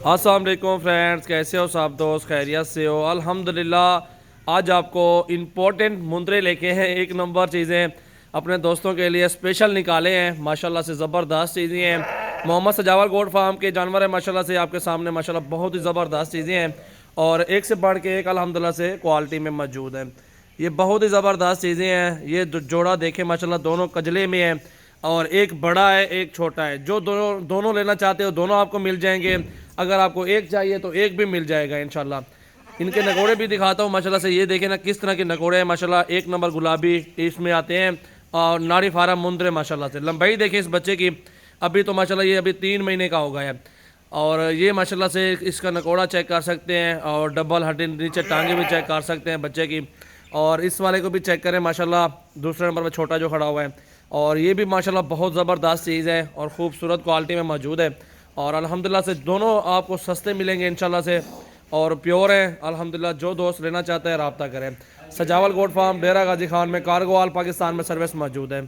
अस्सलाम वालेकुम फ्रेंड्स, कैसे हो सब दोस्त? खैरियत से हो? अल्हम्दुलिल्लाह। आज आपको इम्पोर्टेंट मुंदरे लेके हैं, एक नंबर चीज़ें अपने दोस्तों के लिए स्पेशल निकाले हैं। माशाल्लाह से ज़बरदस्त चीज़ें हैं। मोहम्मद सजावल गोट फार्म के जानवर है माशाल्लाह से आपके सामने, माशाल्लाह बहुत ही ज़बरदस्त चीज़ें हैं और एक से बढ़ के एक अल्हम्दुलिल्लाह से क्वालिटी में मौजूद है। ये बहुत ही ज़बरदस्त चीज़ें हैं। ये जोड़ा देखें माशाल्लाह, दोनों कजले में हैं और एक बड़ा है एक छोटा है। जो दोनों दोनों लेना चाहते हो दोनों आपको मिल जाएंगे। अगर आपको एक चाहिए तो एक भी मिल जाएगा इंशाल्लाह। इनके नकोड़े भी दिखाता हूँ माशाल्लाह से। ये देखें ना किस तरह के नकोड़े हैं माशाल्लाह, एक नंबर गुलाबी इसमें आते हैं और नाड़ी फारा मुंदरे माशाल्लाह से। लंबाई देखें इस बच्चे की, अभी तो माशाल्लाह ये अभी 3 महीने का हो गया है और ये माशाल्लाह से इसका नकोड़ा चेक कर सकते हैं और डबल हड्डी नीचे टांगे भी चेक कर सकते हैं बच्चे की। और इस वाले को भी चेक करें माशाल्लाह, दूसरे नंबर पर छोटा जो खड़ा हुआ है। और ये भी माशाल्लाह बहुत ज़बरदस्त चीज़ है और ख़ूबसूरत क्वालिटी में मौजूद है और अल्हम्दुलिल्लाह से दोनों आपको सस्ते मिलेंगे इंशाल्लाह से और प्योर है अल्हम्दुलिल्लाह। जो दोस्त लेना चाहते हैं रब्ता करें। सजावल गोट फार्म, डेरा गाजी खान में, कारगोवाल पाकिस्तान में सर्विस मौजूद है।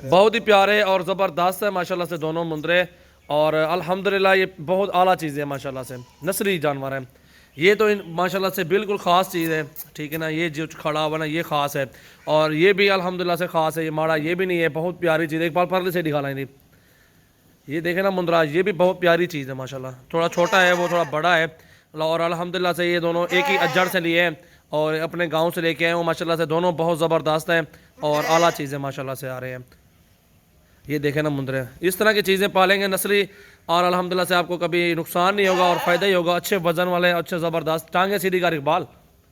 बहुत ही प्यारे और ज़बरदस्त है माशाल्लाह से दोनों मुंदरे और अल्हम्दुलिल्लाह ये बहुत आला चीज़ है माशाल्लाह से, नस्ली जानवर है। ये तो माशाल्लाह से बिल्कुल ख़ास चीज़ है, ठीक है ना। ये जो खड़ा हुआ ना ये ख़ास है और ये भी अल्हम्दुलिल्लाह से ख़ास है। ये माड़ा ये भी नहीं है, बहुत प्यारी चीज़ है। एक बार परले से दिखा लेंगे, ये देखें ना मुंदरा, ये भी बहुत प्यारी चीज़ है माशाल्लाह। थोड़ा छोटा है वो, थोड़ा बड़ा है और अल्हम्दुलिल्लाह से ये दोनों एक ही अजड़ से लिए हैं और अपने गाँव से लेके आए हैं माशाल्लाह से। दोनों बहुत ज़बरदस्त हैं और आला चीज़ें माशाल्लाह से आ रहे हैं। ये देखें ना मुंदरे, इस तरह की चीज़ें पालेंगे नस्ली और अल्हम्दुलिल्लाह से आपको कभी नुकसान नहीं होगा और फ़ायदा ही होगा। अच्छे वज़न वाले, अच्छे ज़बरदस्त टांगे सीधी का इकबाल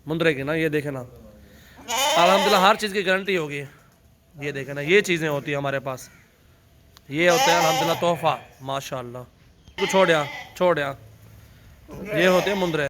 मुंदरे की ना। ये देखें ना, अल्हम्दुलिल्लाह हर चीज़ की गारंटी होगी। ये देखें ना, ये चीज़ें होती है हमारे पास, ये होता है अल्हम्दुलिल्लाह तोहफ़ा माशाल्लाह। तो छोड़ या ये होते हैं मुंदरे।